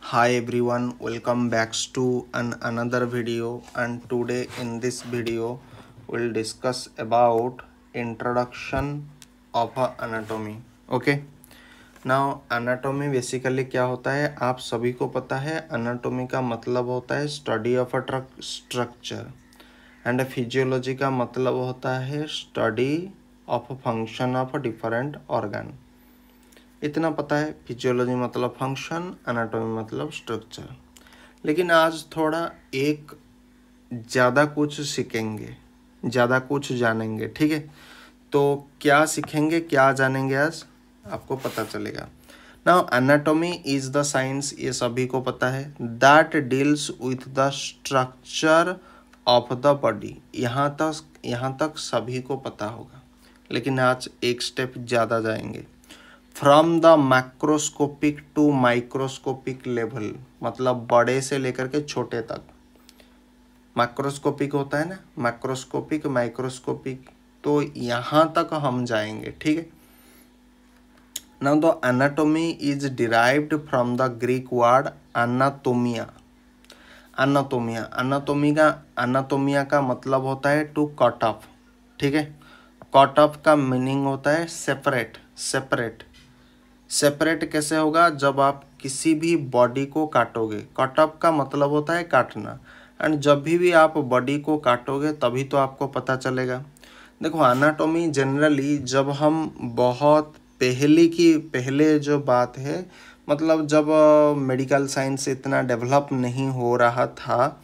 Hi everyone, welcome back to another video, and today in this video we'll discuss about introduction of anatomy. Okay, now anatomy basically क्या होता है आप सभी को पता है। anatomy का मतलब होता है study of a structure and physiology का मतलब होता है study of a function of a different organ। इतना पता है, फिजियोलॉजी मतलब फंक्शन, एनाटॉमी मतलब स्ट्रक्चर। लेकिन आज थोड़ा एक ज़्यादा कुछ सीखेंगे, ज़्यादा कुछ जानेंगे। ठीक है, तो क्या सीखेंगे क्या जानेंगे आज आपको पता चलेगा। Now anatomy is the science, ये सभी को पता है, that deals with the structure of the body. यहाँ तक सभी को पता होगा, लेकिन आज एक स्टेप ज़्यादा जाएंगे। From the macroscopic to microscopic level, मतलब बड़े से लेकर के छोटे तक। मैक्रोस्कोपिक होता है ना, मैक्रोस्कोपिक माइक्रोस्कोपिक, तो यहाँ तक हम जाएंगे। ठीक है, now the anatomy is derived from the Greek word anatomia. Anatomia का मतलब होता है टू कट ऑफ। ठीक है, कट ऑफ का मीनिंग होता है सेपरेट कैसे होगा, जब आप किसी भी बॉडी को काटोगे। कट ऑफ का मतलब होता है काटना, एंड जब भी आप बॉडी को काटोगे तभी तो आपको पता चलेगा। देखो एनाटॉमी जनरली, जब हम बहुत पहले जो बात है, मतलब जब मेडिकल साइंस इतना डेवलप नहीं हो रहा था,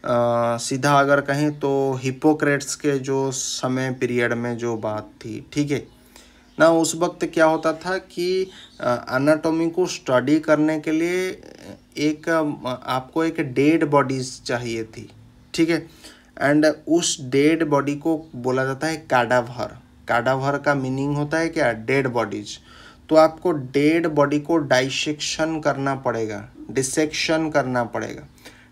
सीधा अगर कहें तो हिपोक्रेट्स के जो समय पीरियड में जो बात थी। ठीक है ना, उस वक्त क्या होता था कि एनाटॉमी को स्टडी करने के लिए आपको एक डेड बॉडीज चाहिए थी। ठीक है, एंड उस डेड बॉडी को बोला जाता है कैडावर का मीनिंग होता है क्या, डेड बॉडीज। तो आपको डेड बॉडी को डिसेक्शन करना पड़ेगा।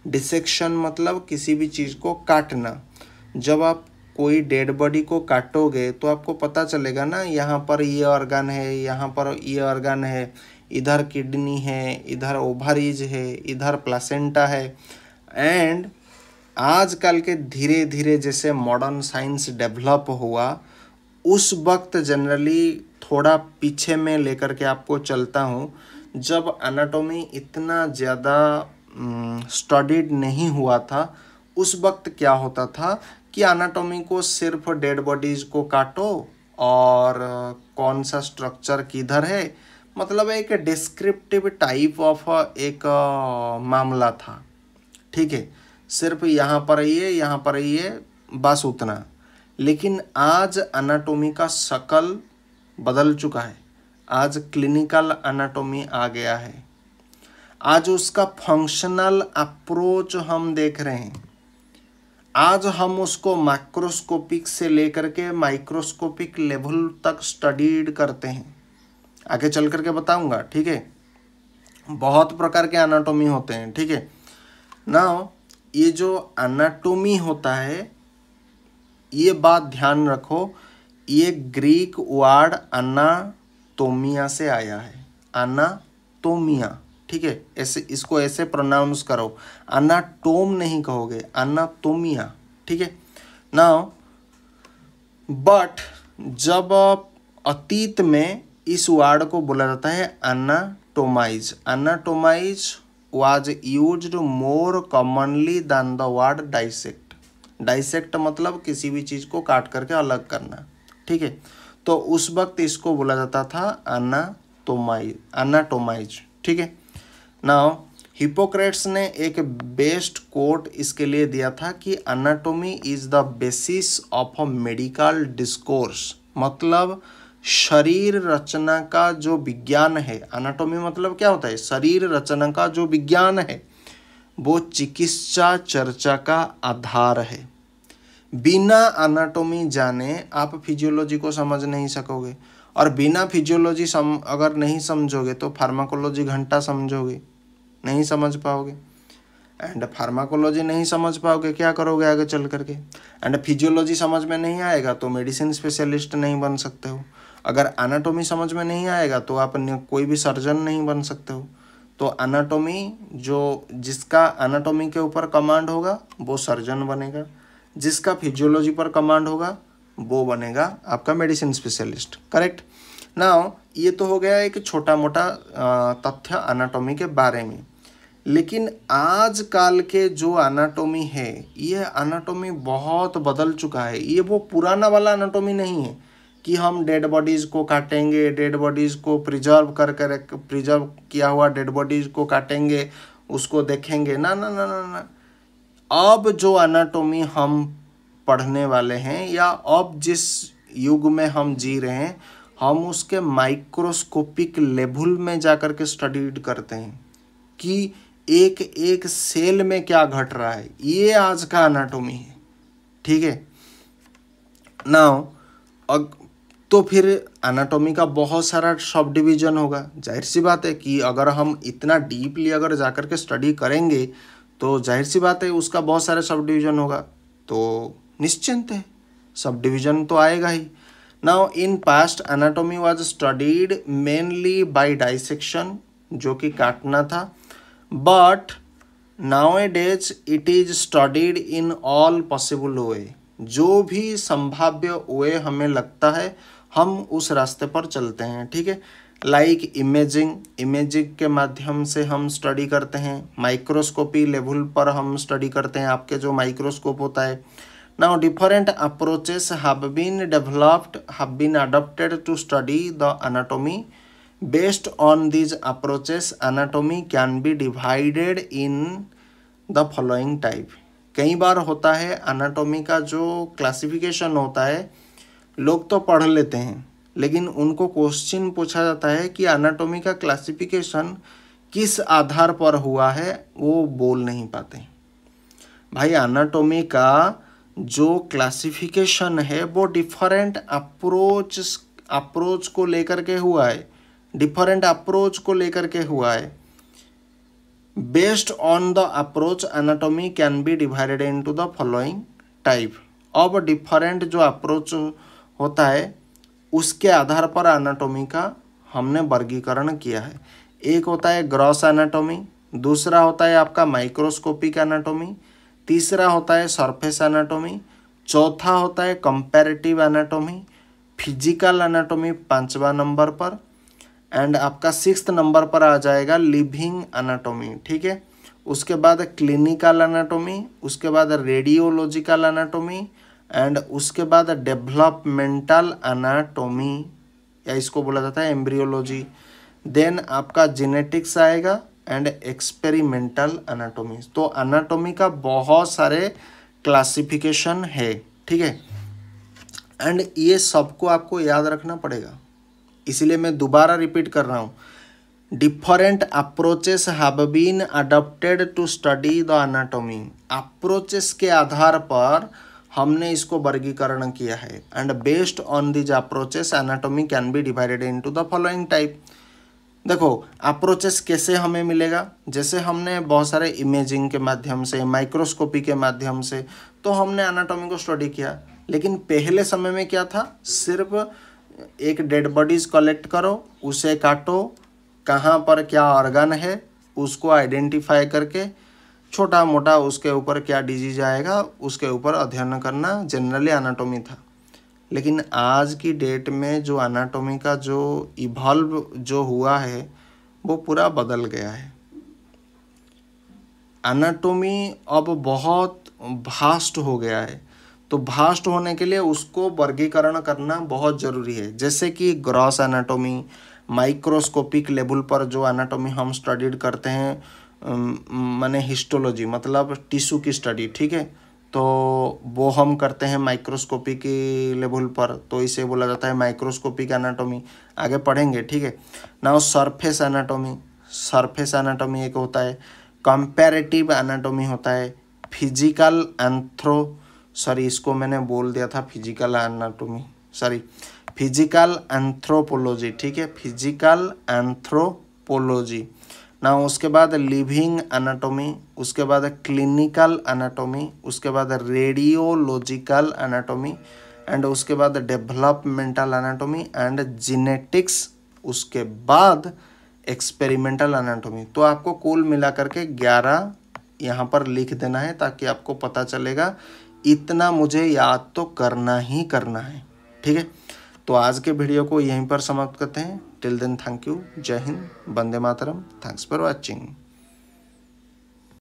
डिसेक्शन मतलब किसी भी चीज़ को काटना। जब आप कोई डेड बॉडी को काटोगे तो आपको पता चलेगा ना, यहाँ पर ये ऑर्गन है, यहाँ पर ये ऑर्गन है, इधर किडनी है, इधर ओवरीज है, इधर प्लासेंटा है। एंड आजकल के धीरे धीरे जैसे मॉडर्न साइंस डेवलप हुआ, उस वक्त जनरली थोड़ा पीछे में लेकर के आपको चलता हूँ, जब एनाटॉमी इतना ज़्यादा स्टडीड नहीं हुआ था, उस वक्त क्या होता था कि एनाटॉमी को सिर्फ डेड बॉडीज को काटो और कौन सा स्ट्रक्चर किधर है, मतलब एक डिस्क्रिप्टिव टाइप ऑफ एक मामला था। ठीक है, सिर्फ यहाँ पर ये बस उतना। लेकिन आज एनाटॉमी का शकल बदल चुका है, आज क्लिनिकल एनाटॉमी आ गया है, आज उसका फंक्शनल अप्रोच हम देख रहे हैं। आज हम उसको मैक्रोस्कोपिक से लेकर के माइक्रोस्कोपिक लेवल तक स्टडीड करते हैं, आगे चल करके बताऊंगा। ठीक है, बहुत प्रकार के एनाटॉमी होते हैं। ठीक है, नाउ ये जो एनाटॉमी होता है, ये बात ध्यान रखो, ये ग्रीक वर्ड एनाटोमिया से आया है, एनाटोमिया। ठीक है, ऐसे इसको ऐसे प्रोनाउंस करो, एनाटोम नहीं कहोगे, एनाटोमिया। ठीक है, नाउ बट जब अतीत में इस वर्ड को बोला जाता है anatomize was used more commonly than the word dissect मतलब किसी भी चीज़ को काट करके अलग करना। ठीक है, तो उस वक्त इसको बोला जाता था एनाटोमाइज। ठीक है, नाउ हिपोक्रेट्स ने एक बेस्ट कोट इसके लिए दिया था कि anatomy is the basis of a medical discourse, मतलब शरीर रचना का जो विज्ञान है। एनाटॉमी मतलब क्या होता है, शरीर रचना का जो विज्ञान है, वो चिकित्सा चर्चा का आधार है। बिना एनाटॉमी जाने आप फिजियोलॉजी को समझ नहीं सकोगे, और बिना फिजियोलॉजी अगर नहीं समझोगे तो फार्माकोलॉजी घंटा समझोगे, नहीं समझ पाओगे। एंड फार्माकोलॉजी नहीं समझ पाओगे, क्या करोगे आगे चल करके। एंड फिजियोलॉजी समझ में नहीं आएगा तो मेडिसिन स्पेशलिस्ट नहीं बन सकते हो। अगर एनाटॉमी समझ में नहीं आएगा तो आप कोई भी सर्जन नहीं बन सकते हो। तो एनाटॉमी जो जिसका एनाटॉमी के ऊपर कमांड होगा वो सर्जन बनेगा, जिसका फिजियोलॉजी पर कमांड होगा वो बनेगा आपका मेडिसिन स्पेशलिस्ट। करेक्ट। नाउ ये तो हो गया एक छोटा मोटा तथ्य एनाटॉमी के बारे में। लेकिन आजकल के जो एनाटॉमी है, ये एनाटॉमी बहुत बदल चुका है। ये वो पुराना वाला एनाटॉमी नहीं है कि हम डेड बॉडीज़ को काटेंगे, डेड बॉडीज़ को प्रिजर्व प्रिजर्व किया हुआ डेड बॉडीज़ को काटेंगे, उसको देखेंगे। ना ना ना ना ना। अब जो एनाटॉमी हम पढ़ने वाले हैं या अब जिस युग में हम जी रहे हैं, हम उसके माइक्रोस्कोपिक लेवल में जाकर के स्टडीड करते हैं कि एक एक सेल में क्या घट रहा है। ये आज का एनाटॉमी है। ठीक है। नाउ तो फिर एनाटॉमी का बहुत सारा सब डिवीजन होगा। जाहिर सी बात है कि अगर हम इतना डीपली अगर जाकर के स्टडी करेंगे तो जाहिर सी बात है उसका बहुत सारे सब डिवीजन होगा, तो निश्चिंत है सब डिवीजन तो आएगा ही। Now in past anatomy was studied mainly by dissection, जो कि काटना था, but nowadays it is studied in all possible way. जो भी संभाव्य वे हमें लगता है हम उस रास्ते पर चलते हैं। ठीक है। लाइक इमेजिंग के माध्यम से हम स्टडी करते हैं, माइक्रोस्कोपी लेवल पर हम स्टडी करते हैं, आपके जो माइक्रोस्कोप होता है। Now different approaches have been developed, have been adopted to study the anatomy. Based on these approaches, anatomy can be divided in the following type। कई बार होता है एनाटॉमी का जो क्लासिफिकेशन होता है, लोग तो पढ़ लेते हैं लेकिन उनको क्वेश्चन पूछा जाता है कि एनाटॉमी का क्लासिफिकेशन किस आधार पर हुआ है, वो बोल नहीं पाते। भाई एनाटॉमी का जो क्लासिफिकेशन है वो डिफरेंट अप्रोच को लेकर के हुआ है, डिफरेंट अप्रोच को लेकर के हुआ है। Based on the approach anatomy can be divided into the following type. अब डिफरेंट जो अप्रोच होता है उसके आधार पर एनाटॉमी का हमने वर्गीकरण किया है। एक होता है ग्रॉस एनाटॉमी, दूसरा होता है आपका माइक्रोस्कोपिक एनाटॉमी, तीसरा होता है सरफेस एनाटॉमी, चौथा होता है कंपैरेटिव एनाटॉमी, फिजिकल एनाटॉमी 5वां नंबर पर, एंड आपका 6th नंबर पर आ जाएगा लिविंग एनाटॉमी। ठीक है। उसके बाद क्लिनिकल एनाटॉमी, उसके बाद रेडियोलॉजिकल एनाटॉमी, एंड उसके बाद डेवलपमेंटल एनाटॉमी, या इसको बोला जाता है एम्ब्रियोलॉजी। देन आपका जेनेटिक्स आएगा एंड एक्सपेरिमेंटल एनाटॉमी। तो एनाटॉमी का बहुत सारे क्लासिफिकेशन है। ठीक है। एंड ये सबको आपको याद रखना पड़ेगा, इसलिए मैं दोबारा रिपीट कर रहा हूँ। Different approaches have been adopted to study the anatomy. Approaches के आधार पर हमने इसको वर्गीकरण किया है। And based on these approaches anatomy can be divided into the following type. देखो अप्रोचेस कैसे हमें मिलेगा, जैसे हमने बहुत सारे इमेजिंग के माध्यम से, माइक्रोस्कोपी के माध्यम से तो हमने एनाटॉमी को स्टडी किया। लेकिन पहले समय में क्या था, सिर्फ एक डेड बॉडीज़ कलेक्ट करो, उसे काटो, कहाँ पर क्या ऑर्गन है उसको आइडेंटिफाई करके छोटा मोटा उसके ऊपर क्या डिजीज आएगा उसके ऊपर अध्ययन करना जनरली एनाटॉमी था। लेकिन आज की डेट में जो एनाटॉमी का जो इवॉल्व जो हुआ है वो पूरा बदल गया है। एनाटॉमी अब बहुत वास्ट हो गया है, तो वास्ट होने के लिए उसको वर्गीकरण करना बहुत ज़रूरी है। जैसे कि ग्रॉस एनाटॉमी, माइक्रोस्कोपिक लेवल पर जो एनाटॉमी हम स्टडीड करते हैं, माने हिस्टोलॉजी मतलब टिश्यू की स्टडी। ठीक है। तो वो हम करते हैं माइक्रोस्कोपिक लेवल पर, तो इसे बोला जाता है माइक्रोस्कोपिक एनाटॉमी। आगे पढ़ेंगे। ठीक है। नाउ सरफेस एनाटॉमी एक होता है, कंपैरेटिव एनाटॉमी होता है, इसको मैंने बोल दिया था फिजिकल एंथ्रोपोलॉजी। ठीक है। Physical anthropology. ना उसके बाद लिविंग एनाटॉमी, उसके बाद क्लिनिकल एनाटॉमी, उसके बाद रेडियोलॉजिकल एनाटॉमी, एंड उसके बाद डेवलपमेंटल एनाटॉमी एंड जेनेटिक्स, उसके बाद एक्सपेरिमेंटल एनाटॉमी। तो आपको कुल मिला करके 11 यहाँ पर लिख देना है ताकि आपको पता चलेगा इतना मुझे याद तो करना ही करना है। ठीक है, तो आज के वीडियो को यहीं पर समाप्त करते हैं। टिल देन थैंक यू, जय Hind, Vande Mataram, thanks for watching.